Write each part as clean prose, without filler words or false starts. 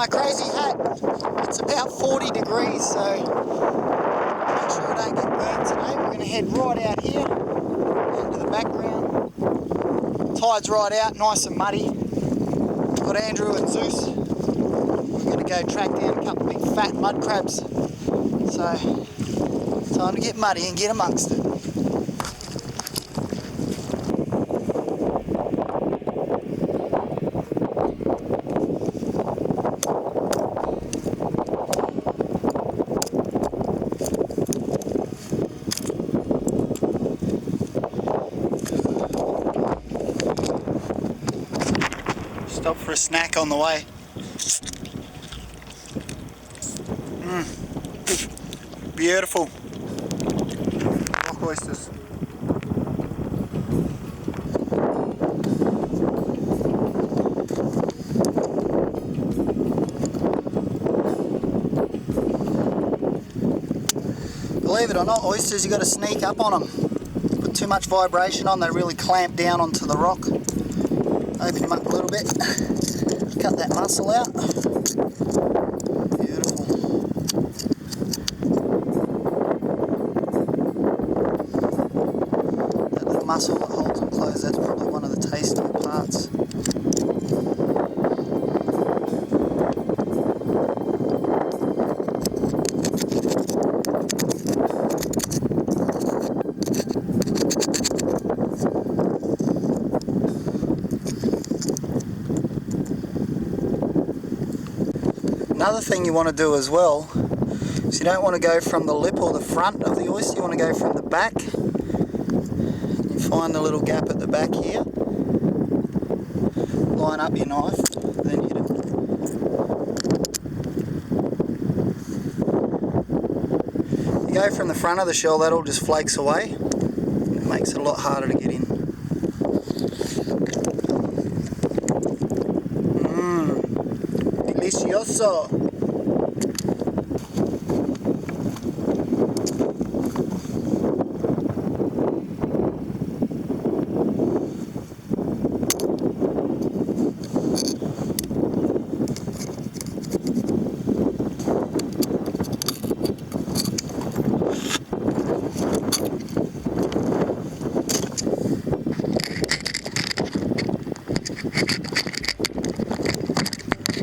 my crazy hat. It's about 40 degrees, so make sure I don't get burnt today. We're going to head right out here into the background. Tide's right out, nice and muddy. Got Andrew and Zeus. We're going to go track down a couple of big fat mud crabs. So, time to get muddy and get amongst it. Stop for a snack on the way. Beautiful. Rock oysters. Believe it or not, oysters, you got to sneak up on them. Put too much vibration on, they really clamp down onto the rock. Open him up a little bit, cut that muscle out. Beautiful. That little muscle that holds them closed, that's probably one of the tastier parts. Another thing you want to do as well is you don't want to go from the lip or the front of the oyster, you want to go from the back. You find the little gap at the back here, line up your knife, then hit it. You go from the front of the shell, that all just flakes away, and it makes it a lot harder to get in. Delicioso!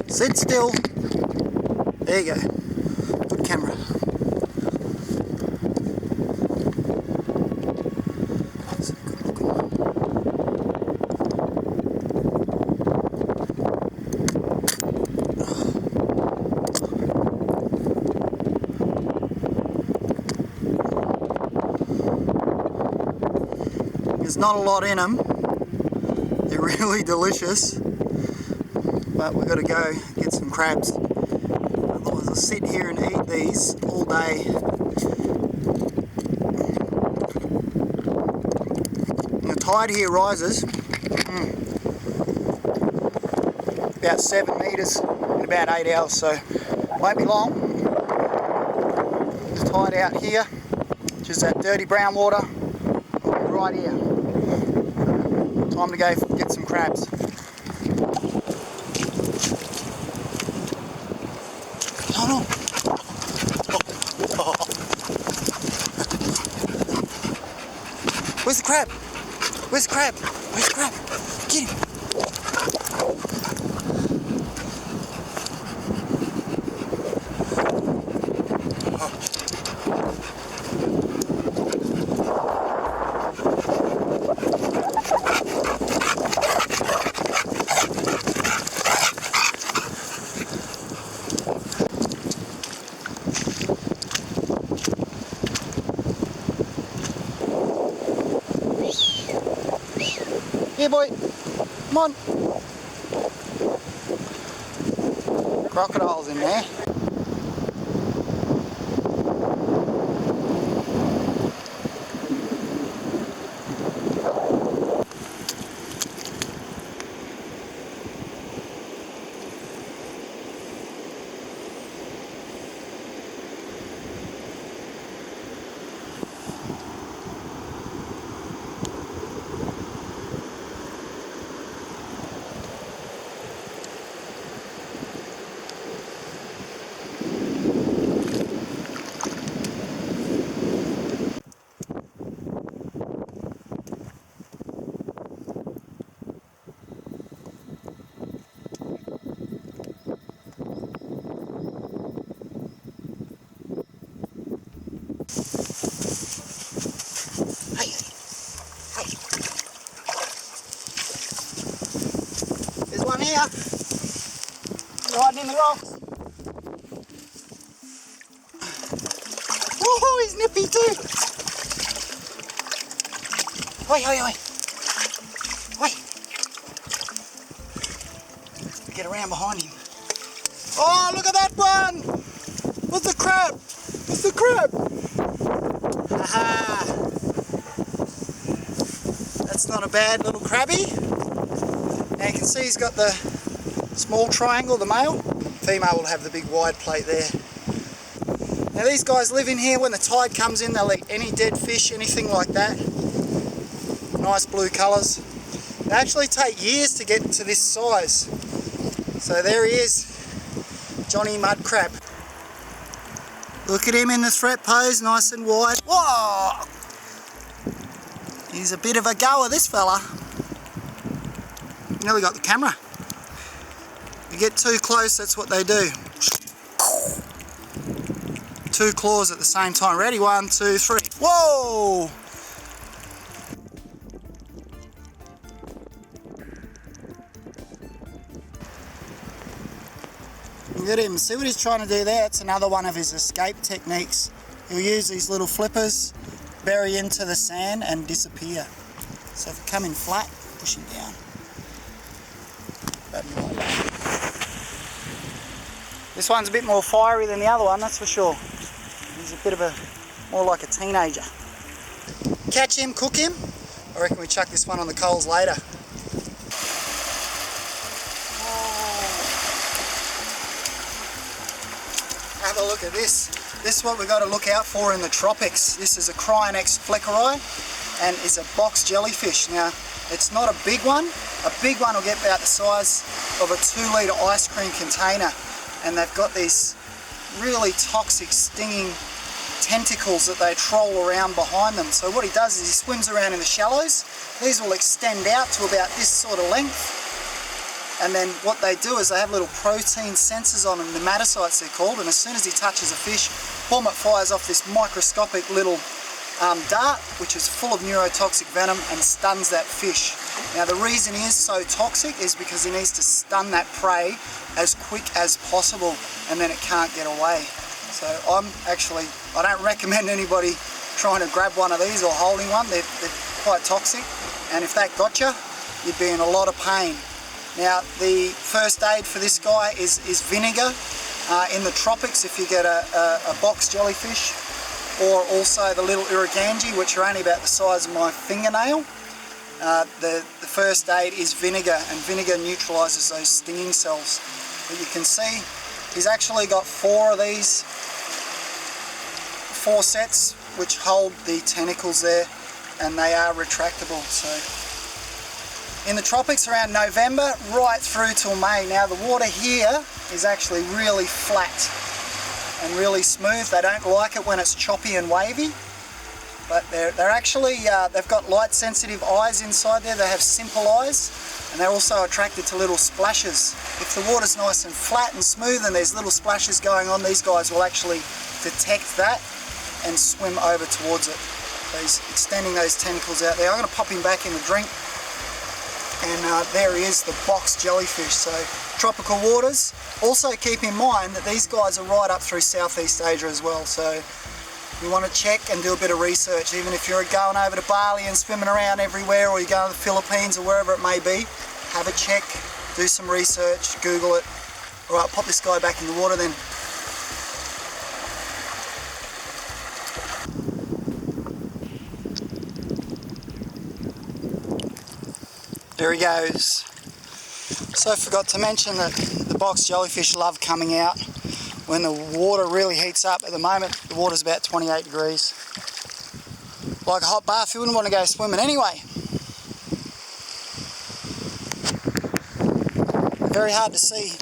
Sit still. There you go. Good camera. There's not a lot in them. They're really delicious. But we've got to go get some crabs. Otherwise I'll sit here and eat these all day. And the tide here rises about 7 metres in about 8 hours, so won't be long. The tide out here, just that dirty brown water, right here. Time to go get some crabs. Oh no! Oh. Where's the crab? Where's the crab? Where's the crab? Get him! Here, boy. Come on. Crocodiles in there. crabby too. Oi, oi, oi. Oi. Get around behind him. Oh, look at that one. What's the crab? It's the crab. Haha. That's not a bad little crabby. Now you can see he's got the small triangle, the male. Female will have the big wide plate there. Now these guys live in here. When the tide comes in, they'll eat any dead fish, anything like that. Nice blue colours. They actually take years to get to this size. So there he is, Johnny Mud Crab. Look at him in the threat pose, nice and wide. Whoa! He's a bit of a goer, this fella. Nearly got the camera. You get too close, that's what they do. 2 claws at the same time. Ready? 1, 2, 3. Whoa! Look at him. See what he's trying to do there? It's another one of his escape techniques. He'll use these little flippers, bury into the sand and disappear. So if you come in flat, push him down. Grab him like that. This one's a bit more fiery than the other one, that's for sure. He's a bit of a, more like a teenager. Catch him, cook him. I reckon we chuck this one on the coals later. Have a look at this. This is what we've got to look out for in the tropics. This is a Cryonex fleckeri and is a box jellyfish. Now, it's not a big one. A big one will get about the size of a 2-litre ice cream container. And they've got these really toxic, stinging tentacles that they troll around behind them. So what he does is he swims around in the shallows. These will extend out to about this sort of length. And then what they do is they have little protein sensors on them, nematocytes they're called, and as soon as he touches a fish, boom, it fires off this microscopic little dart, which is full of neurotoxic venom and stuns that fish. Now the reason he is so toxic is because he needs to stun that prey as quick as possible, and then it can't get away. So I don't recommend anybody trying to grab one of these or holding one. They're quite toxic, and if that got you, you'd be in a lot of pain. Now the first aid for this guy is vinegar. In the tropics, if you get a box jellyfish, or also the little irrigangi, which are only about the size of my fingernail, the first aid is vinegar, and vinegar neutralises those stinging cells. But you can see he's actually got 4 of these, 4 sets which hold the tentacles there, and they are retractable. So in the tropics around November right through till May. Now the water here is actually really flat and really smooth. They don't like it when it's choppy and wavy, but they're actually, they've got light sensitive eyes inside there. They have simple eyes, and they're also attracted to little splashes. If the water's nice and flat and smooth and there's little splashes going on, these guys will actually detect that and swim over towards it. So he's extending those tentacles out there. I'm going to pop him back in the drink. And there he is, the box jellyfish. So tropical waters. Also keep in mind that these guys are right up through Southeast Asia as well. So you want to check and do a bit of research. Even if you're going over to Bali and swimming around everywhere, or you're going to the Philippines or wherever it may be, have a check, do some research, Google it. All right, pop this guy back in the water then. There he goes. So I forgot to mention that the box jellyfish love coming out when the water really heats up. At the moment the water's about 28 degrees. Like a hot bath, you wouldn't want to go swimming anyway. Very hard to see.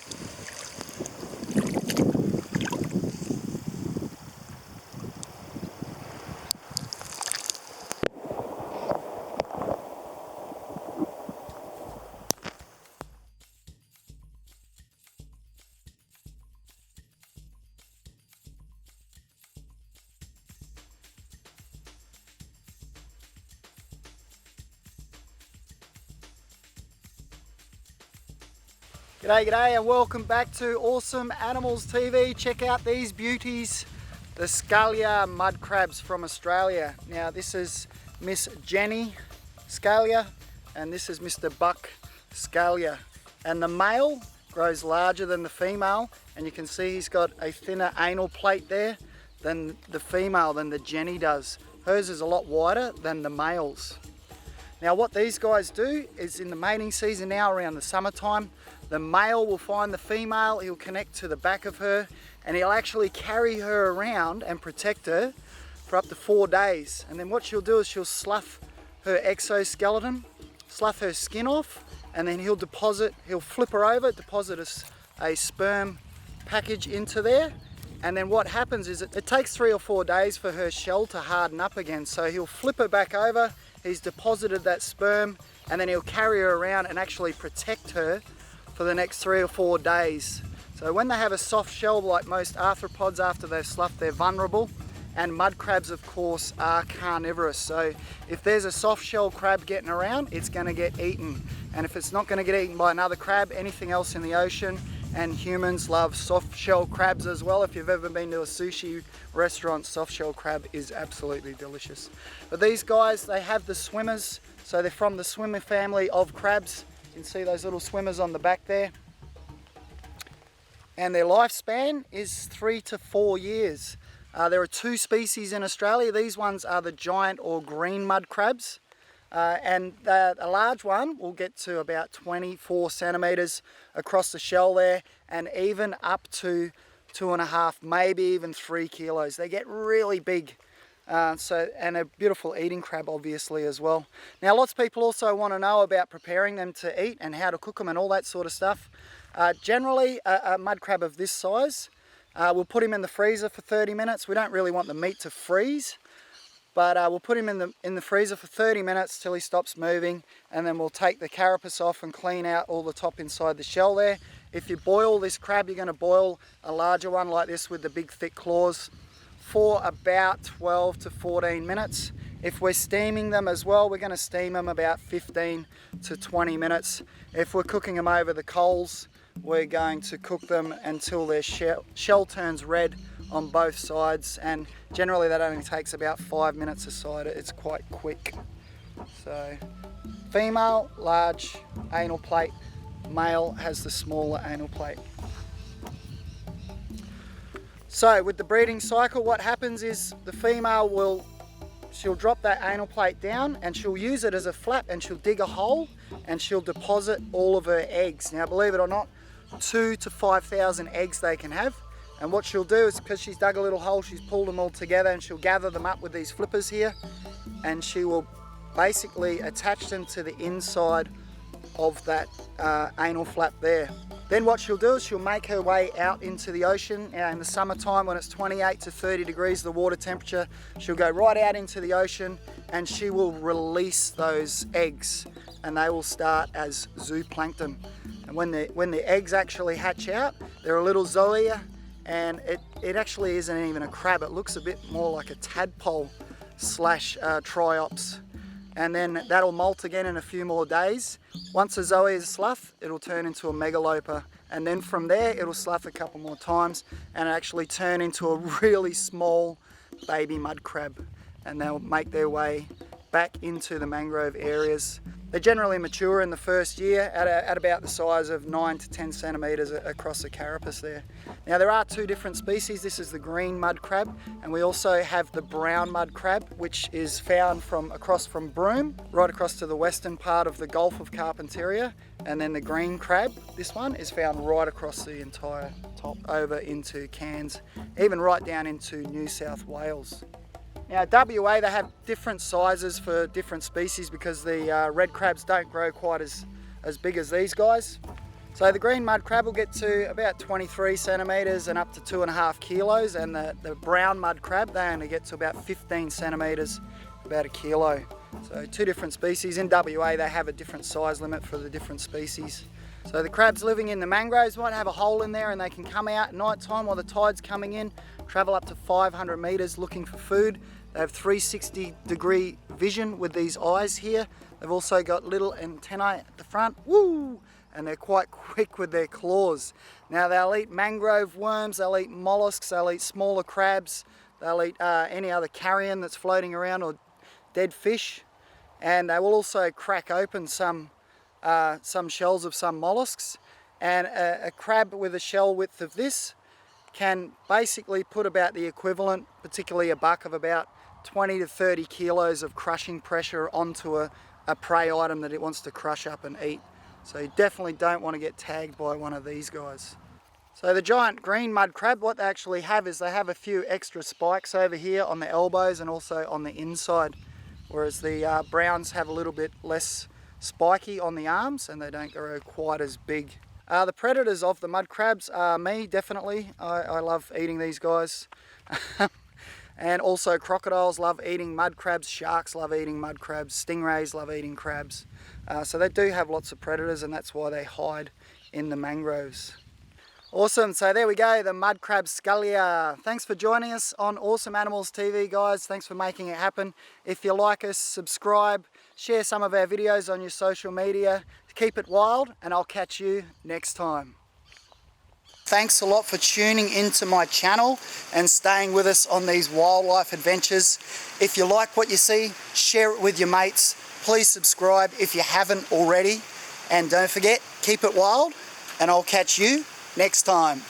G'day, g'day, and welcome back to Awesome Animals TV. Check out these beauties. the Scalia mud crabs from Australia. Now this is Miss Jenny Scalia and this is Mr. Buck Scalia. And the male grows larger than the female, and you can see he's got a thinner anal plate there than the female, than the Jenny does. Hers is a lot wider than the male's. Now what these guys do is in the mating season now around the summertime, the male will find the female, he'll connect to the back of her, and he'll actually carry her around and protect her for up to 4 days. And then what she'll do is she'll slough her exoskeleton, slough her skin off, and then he'll flip her over, deposit a sperm package into there. And then what happens is it takes 3 or 4 days for her shell to harden up again. So he'll flip her back over, he's deposited that sperm, and then he'll carry her around and actually protect her for the next 3 or 4 days. So when they have a soft shell like most arthropods after they've sloughed, they're vulnerable. And mud crabs, of course, are carnivorous. So if there's a soft shell crab getting around, it's going to get eaten. And if it's not going to get eaten by another crab, anything else in the ocean, and humans love soft shell crabs as well. If you've ever been to a sushi restaurant, soft shell crab is absolutely delicious. But these guys, they have the swimmers. So they're from the swimmer family of crabs. You can see those little swimmers on the back there. And their lifespan is 3 to 4 years. There are 2 species in Australia. These ones are the giant or green mud crabs. And a large one will get to about 24 centimeters across the shell there, and even up to 2.5, maybe even 3 kilos. They get really big. And a beautiful eating crab obviously as well. Now lots of people also want to know about preparing them to eat and how to cook them and all that sort of stuff. Generally a mud crab of this size, we'll put him in the freezer for 30 minutes. We don't really want the meat to freeze, but we'll put him in the freezer for 30 minutes till he stops moving, and then we'll take the carapace off and clean out all the top inside the shell there. If you boil this crab, you're going to boil a larger one like this with the big thick claws for about 12 to 14 minutes. If we're steaming them as well, we're going to steam them about 15 to 20 minutes. If we're cooking them over the coals, we're going to cook them until their shell turns red on both sides, and generally that only takes about 5 minutes a side. It's quite quick. So female, large anal plate, male has the smaller anal plate. So with the breeding cycle, what happens is the female she'll drop that anal plate down and she'll use it as a flap, and she'll dig a hole and she'll deposit all of her eggs. Now believe it or not, 2,000 to 5,000 eggs they can have. And what she'll do is, because she's dug a little hole, she's pulled them all together and she'll gather them up with these flippers here, and she will basically attach them to the inside of that anal flap there. Then what she'll do is she'll make her way out into the ocean. Now in the summertime when it's 28 to 30 degrees the water temperature, she'll go right out into the ocean and she will release those eggs, and they will start as zooplankton. And when the eggs actually hatch out, they're a little zoea, and it actually isn't even a crab. It looks a bit more like a tadpole slash triops. And then that'll molt again in a few more days. Once a zoea is sloughed, it'll turn into a megaloper, and then from there it'll slough a couple more times and actually turn into a really small baby mud crab, and they'll make their way back into the mangrove areas. They're generally mature in the first year at about the size of 9 to 10 centimeters across the carapace there. Now there are 2 different species. This is the green mud crab, and we also have the brown mud crab, which is found across from Broome, right across to the western part of the Gulf of Carpentaria. And then the green crab, this one, is found right across the entire top over into Cairns, even right down into New South Wales. Now WA, they have different sizes for different species because the red crabs don't grow quite as big as these guys. So the green mud crab will get to about 23 centimeters and up to 2.5 kilos, and the brown mud crab, they only get to about 15 centimeters, about 1 kilo. So 2 different species. In WA they have a different size limit for the different species. So the crabs living in the mangroves might have a hole in there, and they can come out at night time while the tide's coming in, travel up to 500 meters looking for food. They have 360 degree vision with these eyes here. They've also got little antennae at the front, woo! And they're quite quick with their claws. Now they'll eat mangrove worms, they'll eat mollusks, they'll eat smaller crabs, They'll eat any other carrion that's floating around or dead fish, and they will also crack open some shells of some mollusks. And a crab with a shell width of this can basically put about the equivalent, particularly a buck, of about 20 to 30 kilos of crushing pressure onto a prey item that it wants to crush up and eat. So you definitely don't want to get tagged by one of these guys. So the giant green mud crab, what they actually have is they have a few extra spikes over here on the elbows and also on the inside, whereas the browns have a little bit less spiky on the arms and they don't grow quite as big. The predators of the mud crabs are me, definitely. I love eating these guys. And also crocodiles love eating mud crabs, sharks love eating mud crabs, stingrays love eating crabs. So they do have lots of predators, and that's why they hide in the mangroves. Awesome, so there we go, the mud crab scullia. Thanks for joining us on Awesome Animals TV, guys. Thanks for making it happen. If you like us, subscribe, share some of our videos on your social media. Keep it wild, and I'll catch you next time. Thanks a lot for tuning into my channel and staying with us on these wildlife adventures. If you like what you see, share it with your mates. Please subscribe if you haven't already. And don't forget, keep it wild, and I'll catch you next time.